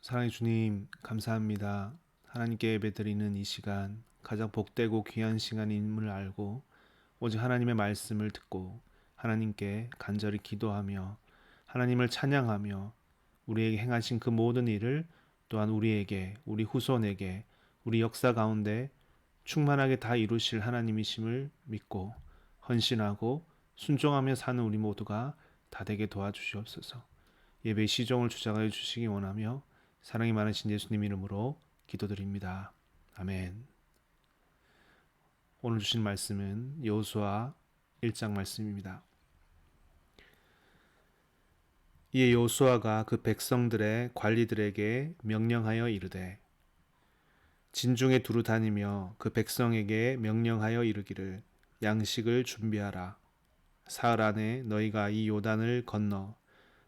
사랑의 주님, 감사합니다. 하나님께 예배드리는 이 시간, 가장 복되고 귀한 시간임을 알고 오직 하나님의 말씀을 듣고 하나님께 간절히 기도하며 하나님을 찬양하며 우리에게 행하신 그 모든 일을 또한 우리에게, 우리 후손에게, 우리 역사 가운데 충만하게 다 이루실 하나님이심을 믿고 헌신하고 순종하며 사는 우리 모두가 다 되게 도와주시옵소서. 예배 시종을 주장하여 주시기 원하며 사랑이 많으신 예수님 이름으로 기도드립니다. 아멘. 오늘 주신 말씀은 여호수아 1장 말씀입니다. 이에 여호수아가 그 백성들의 관리들에게 명령하여 이르되 진중에 두루 다니며 그 백성에게 명령하여 이르기를 양식을 준비하라. 사흘 안에 너희가 이 요단을 건너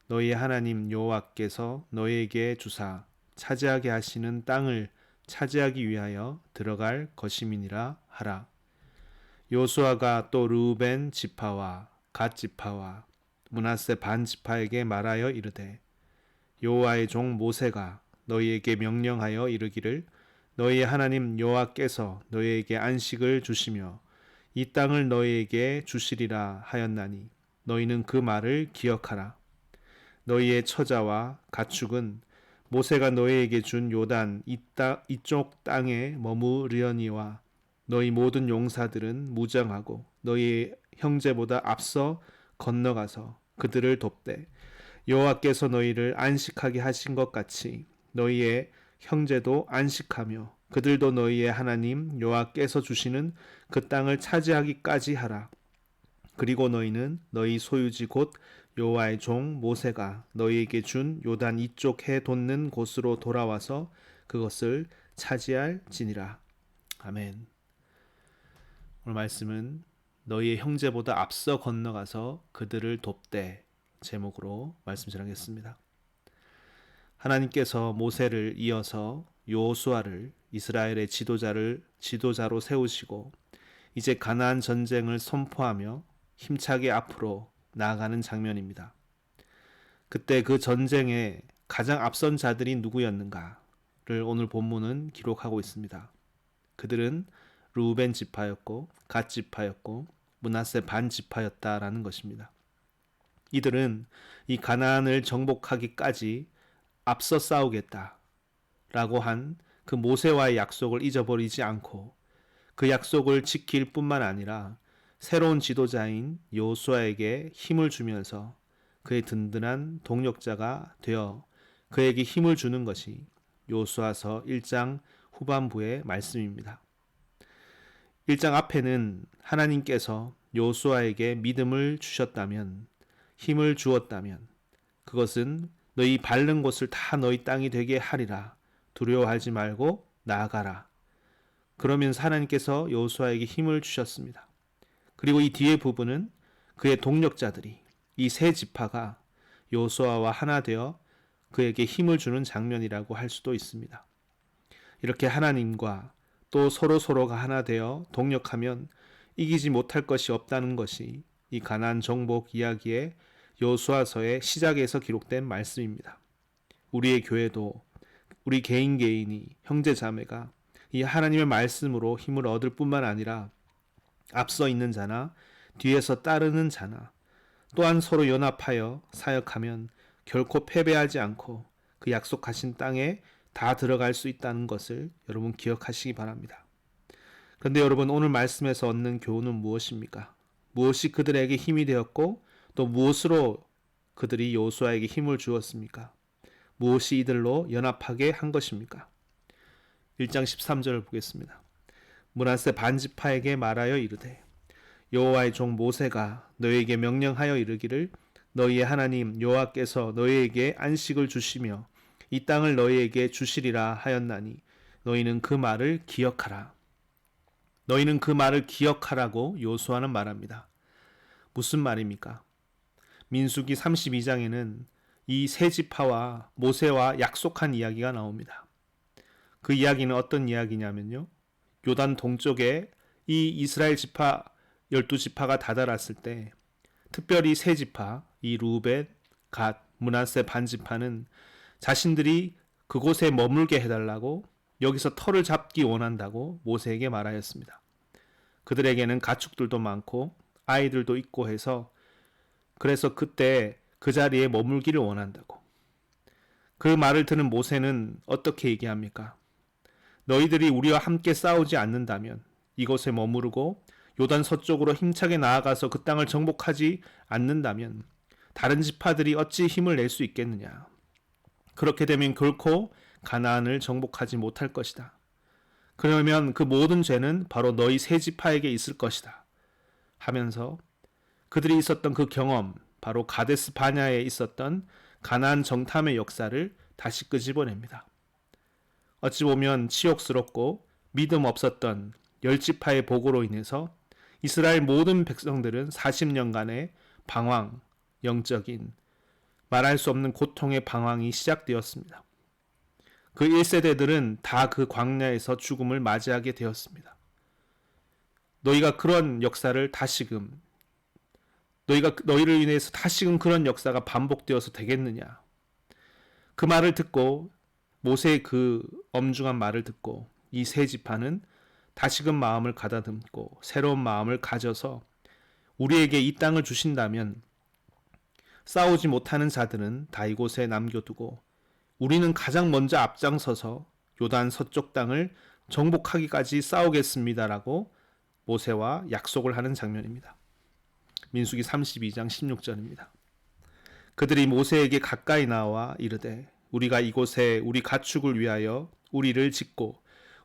너희의 하나님 여호와께서 너희에게 주사 차지하게 하시는 땅을 차지하기 위하여 들어갈 것임이니라 하라. 여호수아가 또 르우벤 지파와 갓 지파와 므낫세 반 지파에게 말하여 이르되 여호와의 종 모세가 너희에게 명령하여 이르기를 너희의 하나님 여호와께서 너희에게 안식을 주시며 이 땅을 너희에게 주시리라 하였나니 너희는 그 말을 기억하라. 너희의 처자와 가축은 모세가 너희에게 준 요단 이쪽 땅에 머무르려니와 너희 모든 용사들은 무장하고 너희 형제보다 앞서 건너가서 그들을 돕되 여호와께서 너희를 안식하게 하신 것 같이 너희의 형제도 안식하며 그들도 너희의 하나님 여호와께서 주시는 그 땅을 차지하기까지 하라. 그리고 너희는 너희 소유지 곧 여호와의 종 모세가 너희에게 준 요단 이쪽 해 돋는 곳으로 돌아와서 그것을 차지할지니라. 아멘. 오늘 말씀은 너희의 형제보다 앞서 건너가서 그들을 돕되 제목으로 말씀 전하겠습니다. 하나님께서 모세를 이어서 여호수아를 이스라엘의 지도자로 세우시고 이제 가나안 전쟁을 선포하며 힘차게 앞으로 나아가는 장면입니다. 그때 그 전쟁에 가장 앞선 자들이 누구였는가를 오늘 본문은 기록하고 있습니다. 그들은 르우벤 지파였고 갓 지파였고 므낫세 반 지파였다라는 것입니다. 이들은 이 가나안을 정복하기까지 앞서 싸우겠다라고 한 그 모세와의 약속을 잊어버리지 않고 그 약속을 지킬 뿐만 아니라 새로운 지도자인 여호수아에게 힘을 주면서 그의 든든한 동력자가 되어 그에게 힘을 주는 것이 여호수아서 1장 후반부의 말씀입니다. 1장 앞에는 하나님께서 여호수아에게 믿음을 주셨다면, 힘을 주었다면 그것은 너희 밟는 곳을 다 너희 땅이 되게 하리라. 두려워하지 말고 나아가라. 그러면서 하나님께서 여호수아에게 힘을 주셨습니다. 그리고 이 뒤의 부분은 그의 동력자들이 이 세 지파가 여호수아와 하나 되어 그에게 힘을 주는 장면이라고 할 수도 있습니다. 이렇게 하나님과 또 서로가 하나 되어 동력하면 이기지 못할 것이 없다는 것이 이 가나안 정복 이야기의 여호수아서의 시작에서 기록된 말씀입니다. 우리의 교회도 우리 개인이 형제 자매가 이 하나님의 말씀으로 힘을 얻을 뿐만 아니라 앞서 있는 자나 뒤에서 따르는 자나 또한 서로 연합하여 사역하면 결코 패배하지 않고 그 약속하신 땅에 다 들어갈 수 있다는 것을 여러분 기억하시기 바랍니다. 그런데 여러분 오늘 말씀에서 얻는 교훈은 무엇입니까? 무엇이 그들에게 힘이 되었고 또 무엇으로 그들이 여호수아에게 힘을 주었습니까? 무엇이 이들로 연합하게 한 것입니까? 1장 13절을 보겠습니다. 므낫세 반지파에게 말하여 이르되 여호와의 종 모세가 너희에게 명령하여 이르기를 너희의 하나님 여호와께서 너희에게 안식을 주시며 이 땅을 너희에게 주시리라 하였나니 너희는 그 말을 기억하라. 너희는 그 말을 기억하라고 여호수아는 말합니다. 무슨 말입니까? 민수기 32장에는 이 세 지파와 모세와 약속한 이야기가 나옵니다. 그 이야기는 어떤 이야기냐면요. 요단 동쪽에 이 이스라엘 지파 12지파가 다다랐을 때 특별히 세 지파, 이 루벤, 갓, 므낫세 반 지파는 자신들이 그곳에 머물게 해달라고, 여기서 터를 잡기 원한다고 모세에게 말하였습니다. 그들에게는 가축들도 많고 아이들도 있고 해서, 그래서 그때 그 자리에 머물기를 원한다고. 그 말을 들은 모세는 어떻게 얘기합니까? 너희들이 우리와 함께 싸우지 않는다면, 이곳에 머무르고 요단 서쪽으로 힘차게 나아가서 그 땅을 정복하지 않는다면 다른 지파들이 어찌 힘을 낼 수 있겠느냐. 그렇게 되면 결코 가나안을 정복하지 못할 것이다. 그러면 그 모든 죄는 바로 너희 세 지파에게 있을 것이다 하면서 그들이 있었던 그 경험, 바로 가데스 바냐에 있었던 가나안 정탐의 역사를 다시 끄집어냅니다. 어찌 보면 치욕스럽고 믿음 없었던 열 지파의 보고로 인해서 이스라엘 모든 백성들은 40년간의 방황, 영적인 말할 수 없는 고통의 방황이 시작되었습니다. 그 1세대들은 다 그 광야에서 죽음을 맞이하게 되었습니다. 너희가 그런 역사를 다시금, 너희를 인해서 다시금 그런 역사가 반복되어서 되겠느냐. 그 말을 듣고, 모세의 그 엄중한 말을 듣고 이 세 지파는 다시금 마음을 가다듬고 새로운 마음을 가져서, 우리에게 이 땅을 주신다면 싸우지 못하는 자들은 다 이곳에 남겨두고 우리는 가장 먼저 앞장서서 요단 서쪽 땅을 정복하기까지 싸우겠습니다라고 모세와 약속을 하는 장면입니다. 민수기 32장 16절입니다. 그들이 모세에게 가까이 나와 이르되, 우리가 이곳에 우리 가축을 위하여 우리를 짓고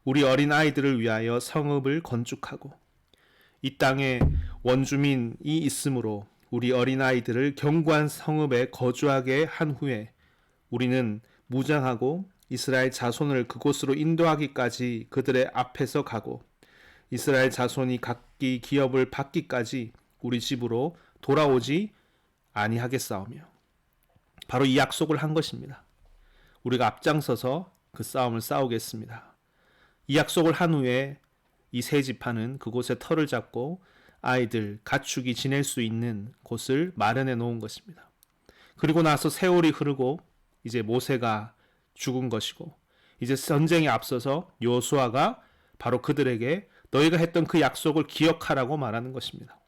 우리 어린 아이들을 위하여 성읍을 건축하고 이 땅에 원주민이 있으므로 우리 어린 아이들을 견고한 성읍에 거주하게 한 후에 우리는 무장하고 이스라엘 자손을 그곳으로 인도하기까지 그들의 앞에서 가고 이스라엘 자손이 각기 기업을 받기까지 우리 집으로 돌아오지 아니하겠사오며, 바로 이 약속을 한 것입니다. 우리가 앞장서서 그 싸움을 싸우겠습니다. 이 약속을 한 후에 이 세 지파는 그곳에 터를 잡고 아이들, 가축이 지낼 수 있는 곳을 마련해 놓은 것입니다. 그리고 나서 세월이 흐르고 이제 모세가 죽은 것이고, 이제 전쟁에 앞서서 여호수아가 바로 그들에게 너희가 했던 그 약속을 기억하라고 말하는 것입니다.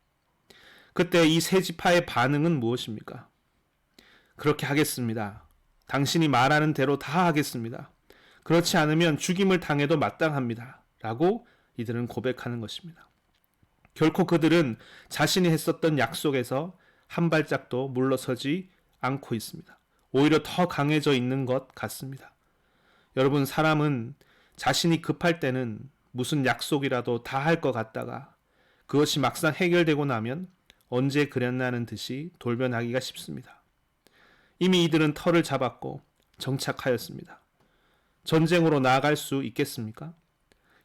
그때 이 세 지파의 반응은 무엇입니까? 그렇게 하겠습니다. 당신이 말하는 대로 다 하겠습니다. 그렇지 않으면 죽임을 당해도 마땅합니다. 라고 이들은 고백하는 것입니다. 결코 그들은 자신이 했었던 약속에서 한 발짝도 물러서지 않고 있습니다. 오히려 더 강해져 있는 것 같습니다. 여러분, 사람은 자신이 급할 때는 무슨 약속이라도 다 할 것 같다가 그것이 막상 해결되고 나면 언제 그랬나는 듯이 돌변하기가 쉽습니다. 이미 이들은 터를 잡았고 정착하였습니다. 전쟁으로 나아갈 수 있겠습니까?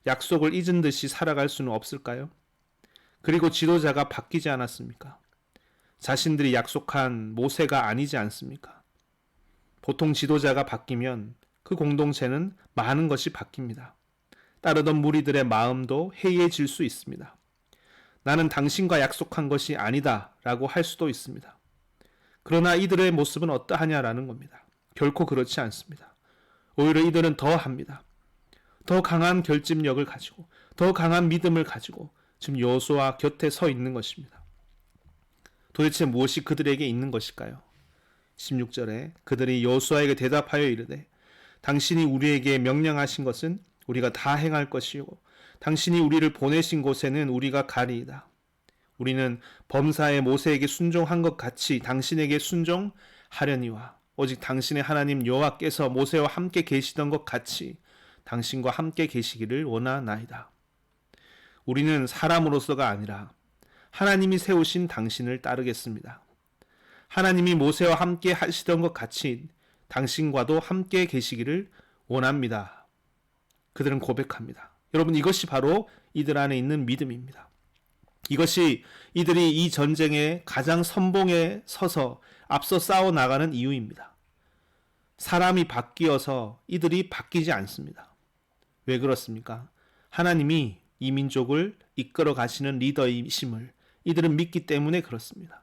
약속을 잊은 듯이 살아갈 수는 없을까요? 그리고 지도자가 바뀌지 않았습니까? 자신들이 약속한 모세가 아니지 않습니까? 보통 지도자가 바뀌면 그 공동체는 많은 것이 바뀝니다. 따르던 무리들의 마음도 해이해질 수 있습니다. 나는 당신과 약속한 것이 아니다 라고 할 수도 있습니다. 그러나 이들의 모습은 어떠하냐라는 겁니다. 결코 그렇지 않습니다. 오히려 이들은 더 합니다. 더 강한 결집력을 가지고, 더 강한 믿음을 가지고 지금 여호수아 곁에 서 있는 것입니다. 도대체 무엇이 그들에게 있는 것일까요? 16절에 그들이 여호수아에게 대답하여 이르되, 당신이 우리에게 명령하신 것은 우리가 다 행할 것이고 당신이 우리를 보내신 곳에는 우리가 가리이다. 우리는 범사의 모세에게 순종한 것 같이 당신에게 순종하려니와 오직 당신의 하나님 여호와께서 모세와 함께 계시던 것 같이 당신과 함께 계시기를 원하나이다. 우리는 사람으로서가 아니라 하나님이 세우신 당신을 따르겠습니다. 하나님이 모세와 함께 하시던 것 같이 당신과도 함께 계시기를 원합니다. 그들은 고백합니다. 여러분, 이것이 바로 이들 안에 있는 믿음입니다. 이것이 이들이 이 전쟁의 가장 선봉에 서서 앞서 싸워 나가는 이유입니다. 사람이 바뀌어서 이들이 바뀌지 않습니다. 왜 그렇습니까? 하나님이 이 민족을 이끌어 가시는 리더이심을 이들은 믿기 때문에 그렇습니다.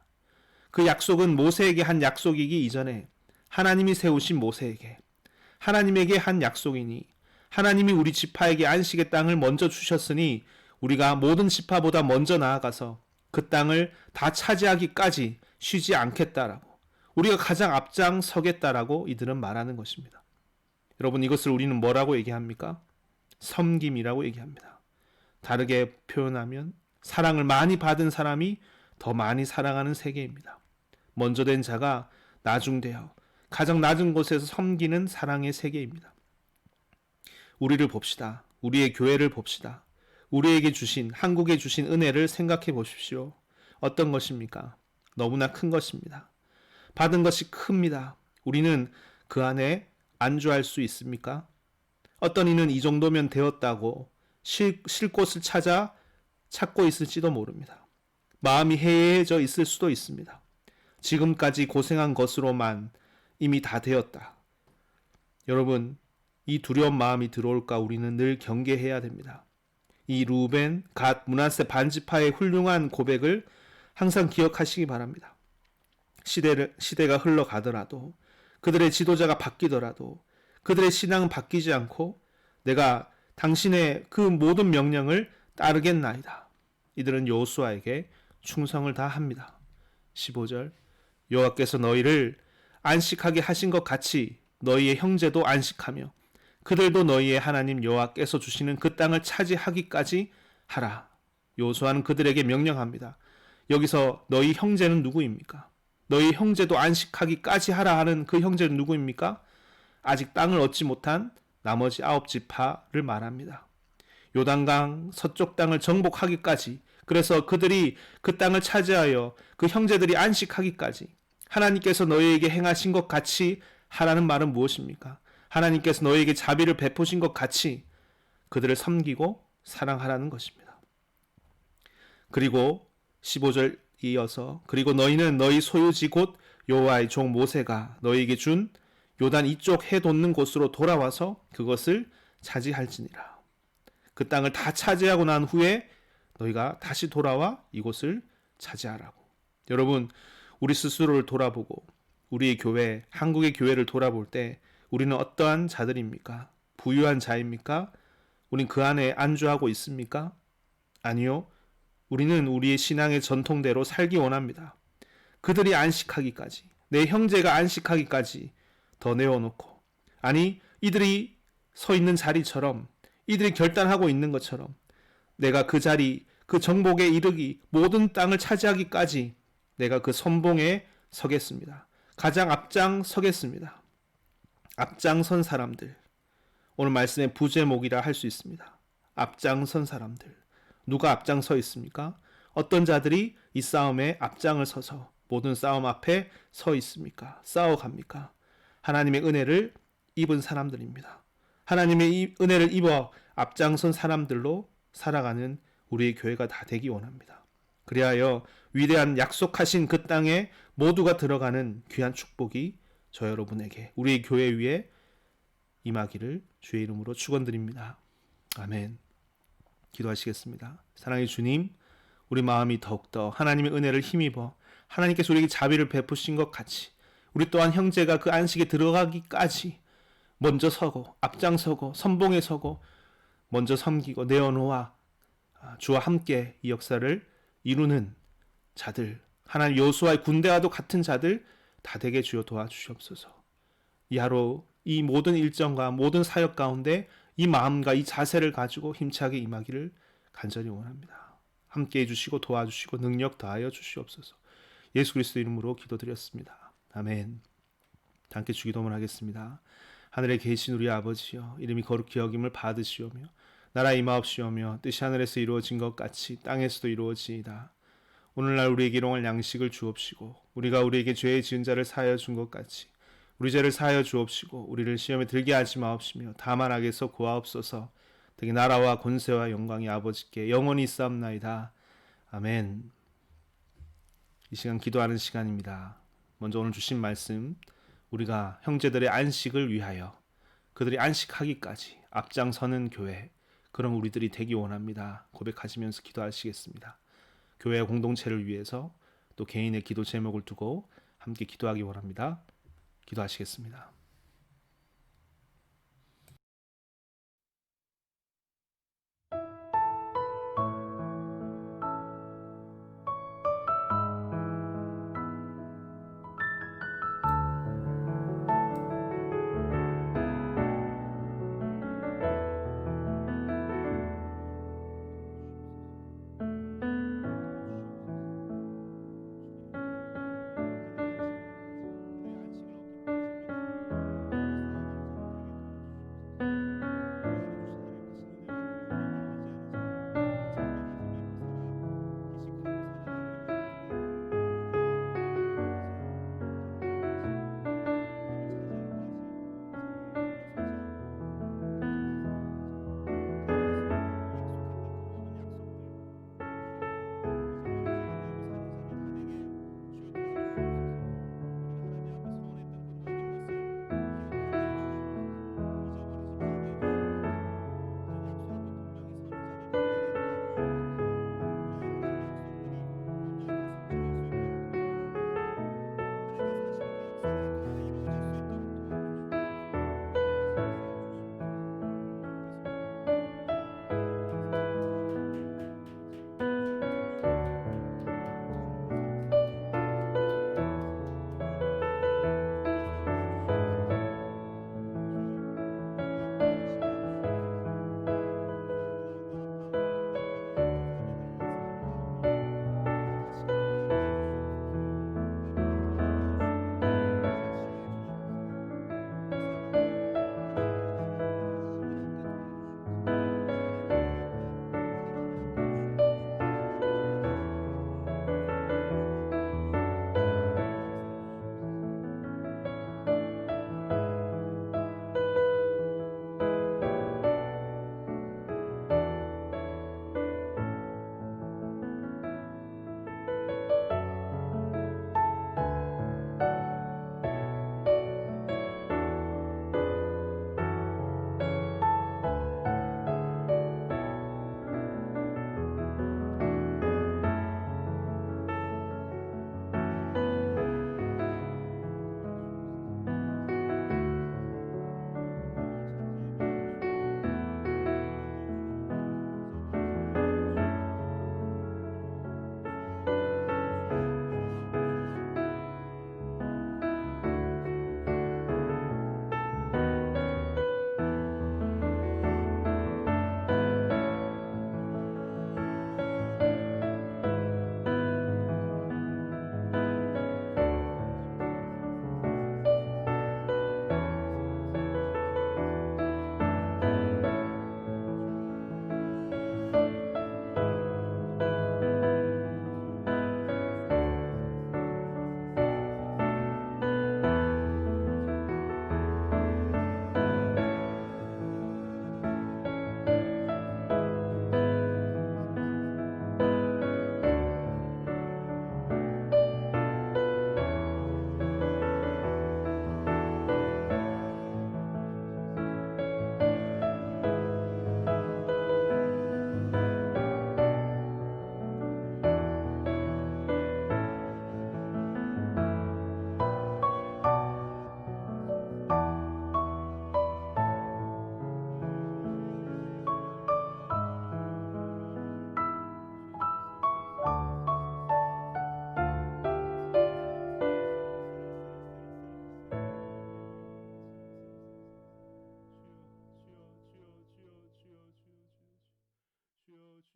그 약속은 모세에게 한 약속이기 이전에 하나님이 세우신 모세에게, 하나님에게 한 약속이니 하나님이 우리 지파에게 안식의 땅을 먼저 주셨으니 우리가 모든 지파보다 먼저 나아가서 그 땅을 다 차지하기까지 쉬지 않겠다라고, 우리가 가장 앞장 서겠다라고 이들은 말하는 것입니다. 여러분, 이것을 우리는 뭐라고 얘기합니까? 섬김이라고 얘기합니다. 다르게 표현하면 사랑을 많이 받은 사람이 더 많이 사랑하는 세계입니다. 먼저 된 자가 나중되어 가장 낮은 곳에서 섬기는 사랑의 세계입니다. 우리를 봅시다. 우리의 교회를 봅시다. 우리에게 주신, 한국에 주신 은혜를 생각해 보십시오. 어떤 것입니까? 너무나 큰 것입니다. 받은 것이 큽니다. 우리는 그 안에 안주할 수 있습니까? 어떤 이는 이 정도면 되었다고 쉴 곳을 찾고 있을지도 모릅니다. 마음이 해이해져 있을 수도 있습니다. 지금까지 고생한 것으로만 이미 다 되었다. 여러분, 이 두려운 마음이 들어올까 우리는 늘 경계해야 됩니다. 이 루벤, 갓, 므낫세 반지파의 훌륭한 고백을 항상 기억하시기 바랍니다. 시대가 흘러가더라도, 그들의 지도자가 바뀌더라도 그들의 신앙은 바뀌지 않고 내가 당신의 그 모든 명령을 따르겠나이다. 이들은 여호수아에게 충성을 다합니다. 15절, 여호와께서 너희를 안식하게 하신 것 같이 너희의 형제도 안식하며 그들도 너희의 하나님 여호와께서 주시는 그 땅을 차지하기까지 하라. 여호수아는 그들에게 명령합니다. 여기서 너희 형제는 누구입니까? 너희 형제도 안식하기까지 하라 하는 그 형제는 누구입니까? 아직 땅을 얻지 못한 나머지 9지파를 말합니다. 요단강 서쪽 땅을 정복하기까지, 그래서 그들이 그 땅을 차지하여 그 형제들이 안식하기까지 하나님께서 너희에게 행하신 것 같이 하라는 말은 무엇입니까? 하나님께서 너희에게 자비를 베푸신 것 같이 그들을 섬기고 사랑하라는 것입니다. 그리고 15절 이어서, 그리고 너희는 너희 소유지 곧 여호와의 종 모세가 너희에게 준 요단 이쪽 해 돋는 곳으로 돌아와서 그것을 차지할지니라. 그 땅을 다 차지하고 난 후에 너희가 다시 돌아와 이곳을 차지하라고. 여러분, 우리 스스로를 돌아보고 우리의 교회, 한국의 교회를 돌아볼 때 우리는 어떠한 자들입니까? 부유한 자입니까? 우린 그 안에 안주하고 있습니까? 아니요. 우리는 우리의 신앙의 전통대로 살기 원합니다. 그들이 안식하기까지, 내 형제가 안식하기까지 더 내어놓고, 아니 이들이 서 있는 자리처럼, 이들이 결단하고 있는 것처럼 내가 그 자리, 그 정복에 이르기, 모든 땅을 차지하기까지 내가 그 선봉에 서겠습니다. 가장 앞장 서겠습니다. 앞장선 사람들, 오늘 말씀의 부제목이라 할 수 있습니다. 앞장선 사람들. 누가 앞장서 있습니까? 어떤 자들이 이 싸움에 앞장을 서서 모든 싸움 앞에 서 있습니까? 싸워갑니까? 하나님의 은혜를 입은 사람들입니다. 하나님의 은혜를 입어 앞장선 사람들로 살아가는 우리의 교회가 다 되기 원합니다. 그리하여 위대한 약속하신 그 땅에 모두가 들어가는 귀한 축복이 저 여러분에게, 우리의 교회 위에 임하기를 주의 이름으로 축원드립니다. 아멘. 기도하시겠습니다. 사랑의 주님, 우리 마음이 더욱더 하나님의 은혜를 힘입어 하나님께서 우리에게 자비를 베푸신 것 같이 우리 또한 형제가 그 안식에 들어가기까지 먼저 서고 앞장서고 선봉에 서고 먼저 섬기고 내어놓아 주와 함께 이 역사를 이루는 자들, 하나님 여호수아의 군대와도 같은 자들 다 되게 주여 도와주시옵소서. 이 하루 이 모든 일정과 모든 사역 가운데 이 마음과 이 자세를 가지고 힘차게 임하기를 간절히 원합니다. 함께 해주시고 도와주시고 능력 다하여 주시옵소서. 예수 그리스도 이름으로 기도드렸습니다. 아멘. 함께 주기도문 하겠습니다. 하늘에 계신 우리 아버지여, 이름이 거룩히 여김을 받으시오며 나라 임하옵시오며 뜻이 하늘에서 이루어진 것 같이 땅에서도 이루어지이다. 오늘날 우리에게 일용할 양식을 주옵시고 우리가 우리에게 죄의 지은 자를 사하여 준 것 같이 우리 죄를 사하여 주옵시고 우리를 시험에 들게 하지 마옵시며 다만 악에서 구하옵소서. 되게 나라와 권세와 영광이 아버지께 영원히 있사옵나이다. 아멘. 이 시간 기도하는 시간입니다. 먼저 오늘 주신 말씀, 우리가 형제들의 안식을 위하여 그들이 안식하기까지 앞장서는 교회, 그런 우리들이 되기 원합니다. 고백하시면서 기도하시겠습니다. 교회 공동체를 위해서 또 개인의 기도 제목을 두고 함께 기도하기 원합니다. 기도하시겠습니다.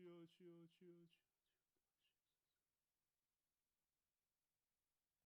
주여 주여 주여 주여